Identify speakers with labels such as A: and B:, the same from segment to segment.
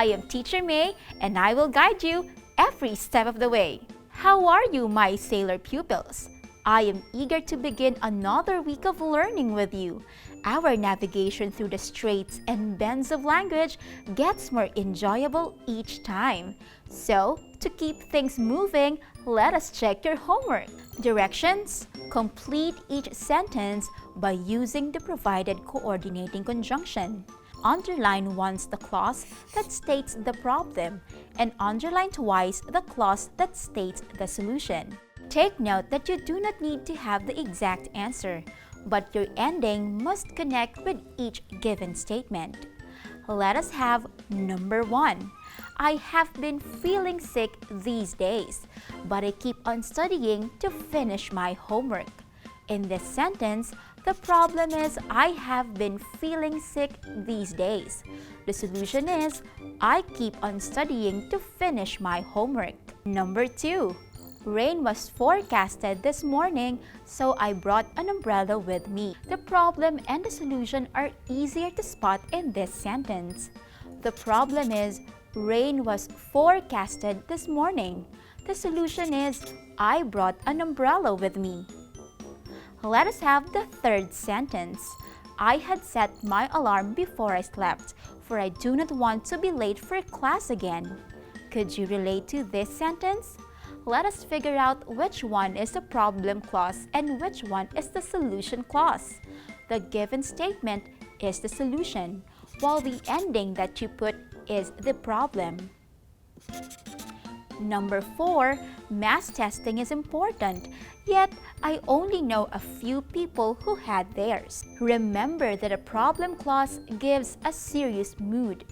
A: I am Teacher May, and I will guide you every step of the way. How are you, my sailor pupils? I am eager to begin another week of learning with you. Our navigation through the straits and bends of language gets more enjoyable each time. So, to keep things moving, let us check your homework. Directions: complete each sentence by using the provided coordinating conjunction. Underline once the clause that states the problem and underline twice the clause that states the solution. Take note that you do not need to have the exact answer, but your ending must connect with each given statement. Let us have number 1. I have been feeling sick these days, but I keep on studying to finish my homework. In this sentence, the problem is I have been feeling sick these days. The solution is I keep on studying to finish my homework. Number 2. Rain was forecasted this morning, so I brought an umbrella with me. The problem and the solution are easier to spot in this sentence. The problem is rain was forecasted this morning. The solution is I brought an umbrella with me. Let us have the third sentence. I had set my alarm before I slept, for I do not want to be late for class again. Could you relate to this sentence? Let us figure out which one is the problem clause and which one is the solution clause. The given statement is the solution, while the ending that you put is the problem. Number 4, mass testing is important, yet I only know a few people who had theirs. Remember that a problem clause gives a serious mood.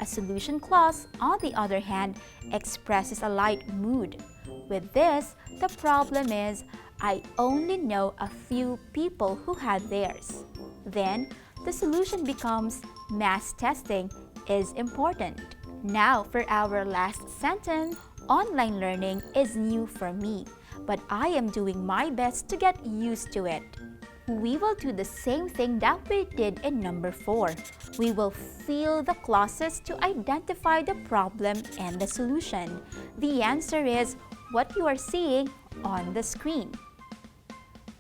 A: A solution clause, on the other hand, expresses a light mood. With this, the problem is I only know a few people who had theirs. Then, the solution becomes mass testing is important. Now for our last sentence. Online learning is new for me, but I am doing my best to get used to it. We will do the same thing that we did in number 4. We will fill the clauses to identify the problem and the solution. The answer is what you are seeing on the screen.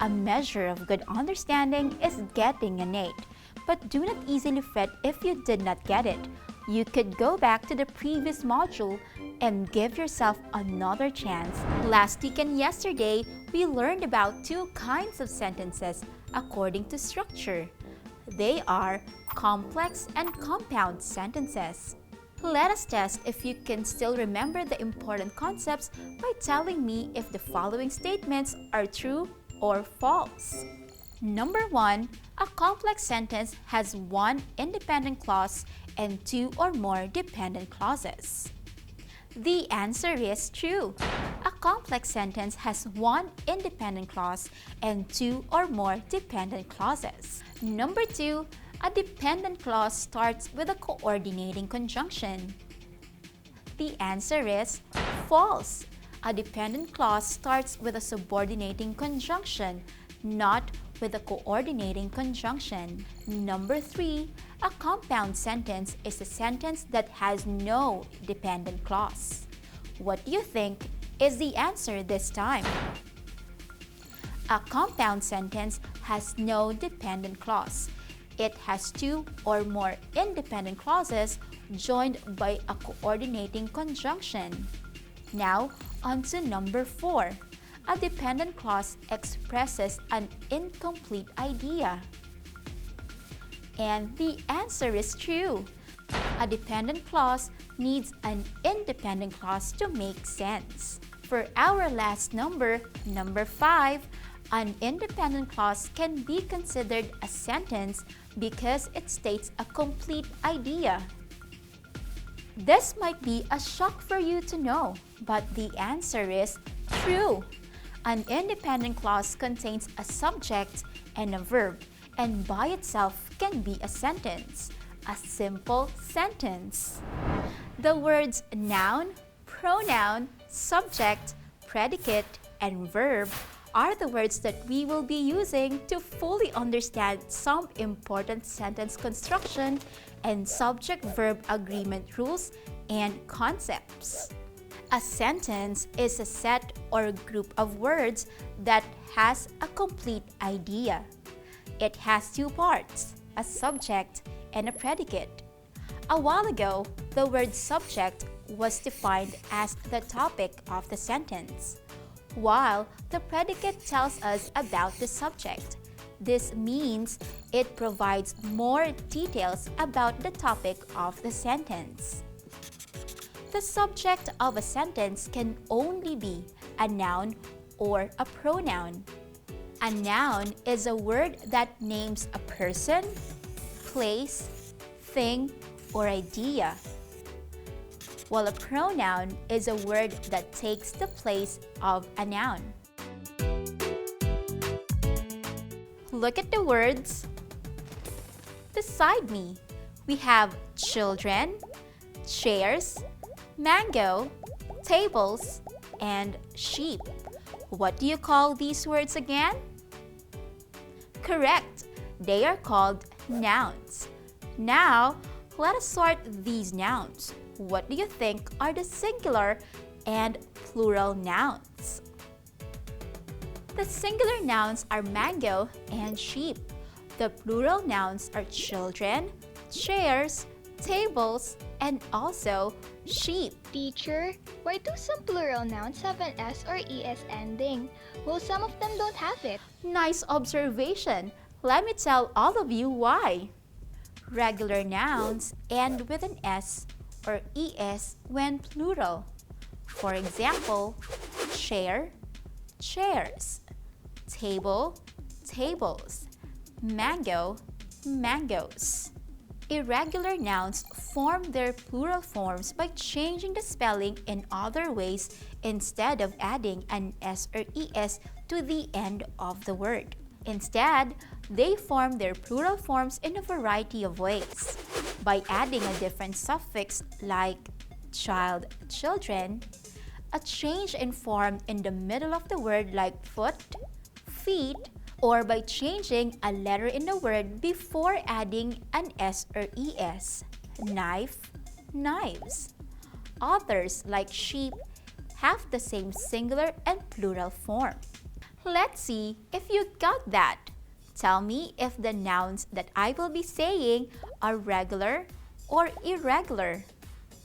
A: A measure of good understanding is getting an 8, but do not easily fret if you did not get it. You could go back to the previous module and give yourself another chance. Last week and yesterday, we learned about 2 kinds of sentences according to structure. They are complex and compound sentences. Let us test if you can still remember the important concepts by telling me if the following statements are true or false. Number 1, a complex sentence has 1 independent clause and 2 or more dependent clauses. The answer is true. A complex sentence has 1 independent clause and 2 or more dependent clauses. Number 2, a dependent clause starts with a coordinating conjunction. The answer is false. A dependent clause starts with a subordinating conjunction, not with a coordinating conjunction. Number 3, a compound sentence is a sentence that has no dependent clause. What do you think is the answer this time? A compound sentence has no dependent clause. It has 2 or more independent clauses joined by a coordinating conjunction. Now, on to number 4. A dependent clause expresses an incomplete idea. And the answer is true. A dependent clause needs an independent clause to make sense. For our last number, number 5, an independent clause can be considered a sentence because it states a complete idea. This might be a shock for you to know, but the answer is true. An independent clause contains a subject and a verb, and by itself can be a sentence, a simple sentence. The words noun, pronoun, subject, predicate, and verb are the words that we will be using to fully understand some important sentence construction and subject-verb agreement rules and concepts. A sentence is a set or group of words that has a complete idea. It has two parts, a subject and a predicate. A while ago, the word subject was defined as the topic of the sentence, while the predicate tells us about the subject. This means it provides more details about the topic of the sentence. The subject of a sentence can only be a noun or a pronoun. A noun is a word that names a person, place, thing, or idea, while a pronoun is a word that takes the place of a noun. Look at the words beside me. We have children, chairs, mango, tables, and sheep. What do you call these words again? Correct, they are called nouns. Now, let us sort these nouns. What do you think are the singular and plural nouns? The singular nouns are mango and sheep. The plural nouns are children, chairs, tables, and also sheep.
B: Teacher, why do some plural nouns have an S or ES ending, while some of them don't have it?
A: Nice observation. Let me tell all of you why. Regular nouns end with an S or ES when plural. For example, chair, chairs, table, tables, mango, mangoes. Irregular nouns form their plural forms by changing the spelling in other ways instead of adding an S or ES to the end of the word. Instead, they form their plural forms in a variety of ways. By adding a different suffix like child, children, a change in form in the middle of the word like foot, feet, or by changing a letter in the word before adding an S or ES, knife, knives. Others, like sheep, have the same singular and plural form. Let's see if you got that. Tell me if the nouns that I will be saying are regular or irregular.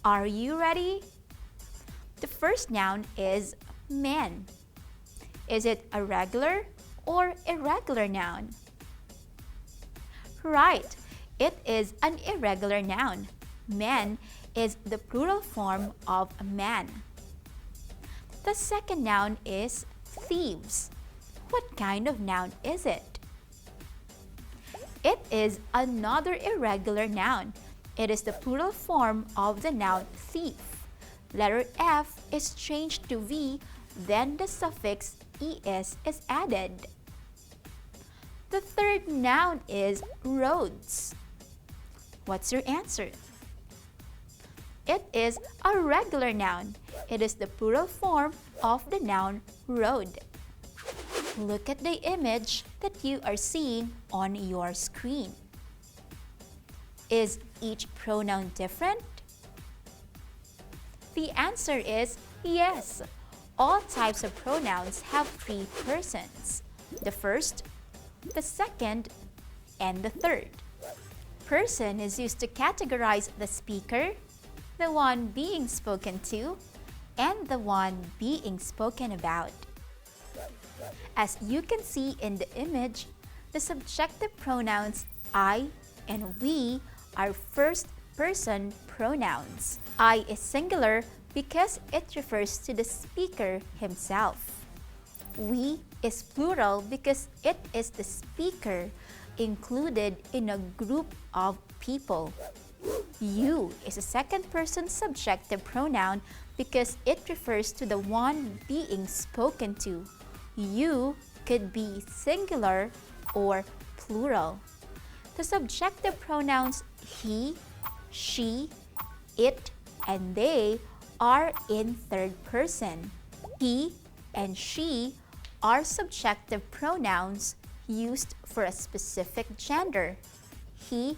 A: Are you ready? The first noun is man. Is it a regular or irregular noun? Right, it is an irregular noun. Man is the plural form of man. The second noun is thieves. What kind of noun is it? It is another irregular noun. It is the plural form of the noun thief. Letter F is changed to V, then the suffix ES is added. The third noun is roads. What's your answer? It is a regular noun. It is the plural form of the noun road. Look at the image that you are seeing on your screen. Is each pronoun different? The answer is yes. All types of pronouns have three persons: the first, the second, and the third. Person is used to categorize the speaker, the one being spoken to, and the one being spoken about. As you can see in the image, the subjective pronouns I and we are first-person pronouns. I is singular because it refers to the speaker himself. We is plural because it is the speaker included in a group of people. You is a second-person subjective pronoun because it refers to the one being spoken to. You could be singular or plural. The subjective pronouns he, she, it, and they are in third person. He and she are subjective pronouns used for a specific gender. He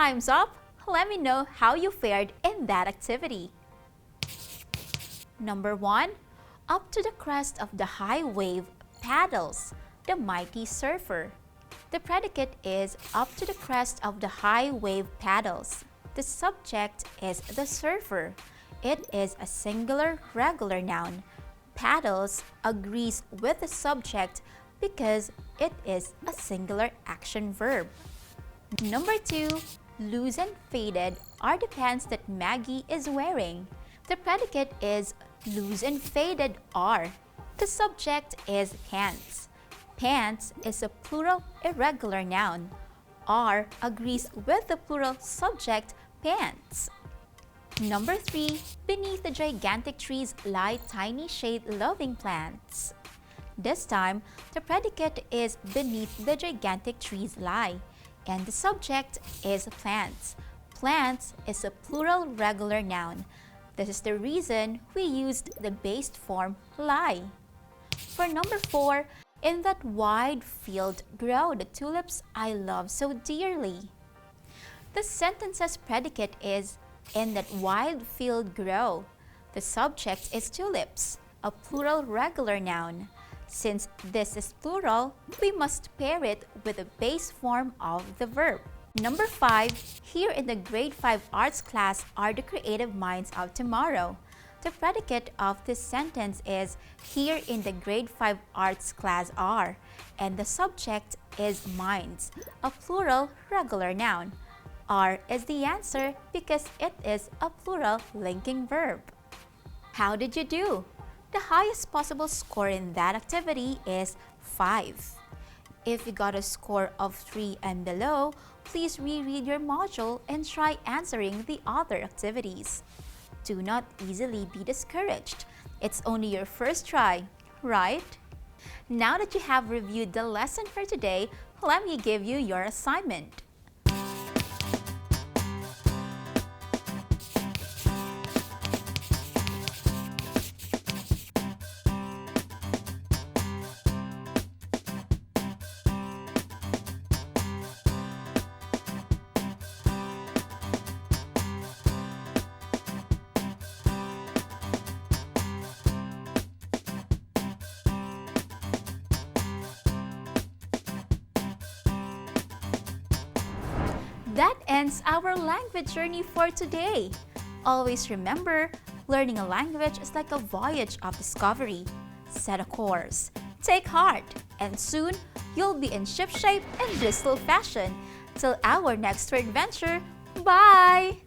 A: Time's up! Let me know how you fared in that activity. Number 1. Up to the crest of the high wave paddles the mighty surfer. The predicate is up to the crest of the high wave paddles. The subject is the surfer. It is a singular regular noun. Paddles agrees with the subject because it is a singular action verb. Number 2. Loose and faded are the pants that Maggie is wearing. The predicate is loose and faded are. The subject is pants. Pants is a plural irregular noun. Are agrees with the plural subject pants. Number 3. Beneath the gigantic trees lie tiny shade-loving plants. This time, the predicate is beneath the gigantic trees lie, and the subject is plants. Plants is a plural regular noun. This is the reason we used the based form lie. For number 4, in that wide field grow the tulips I love so dearly. The sentence's predicate is in that wide field grow. The subject is tulips, a plural regular noun. Since this is plural, we must pair it with the base form of the verb. Number 5, here in the grade 5 arts class are the creative minds of tomorrow. The predicate of this sentence is here in the grade 5 arts class are, and the subject is minds, a plural regular noun. Are is the answer because it is a plural linking verb. How did you do? The highest possible score in that activity is 5. If you got a score of 3 and below, please reread your module and try answering the other activities. Do not easily be discouraged. It's only your first try, right? Now that you have reviewed the lesson for today, let me give you your assignment. That ends our language journey for today. Always remember, learning a language is like a voyage of discovery. Set a course, take heart, and soon you'll be in shipshape and blissful fashion. Till our next adventure, bye!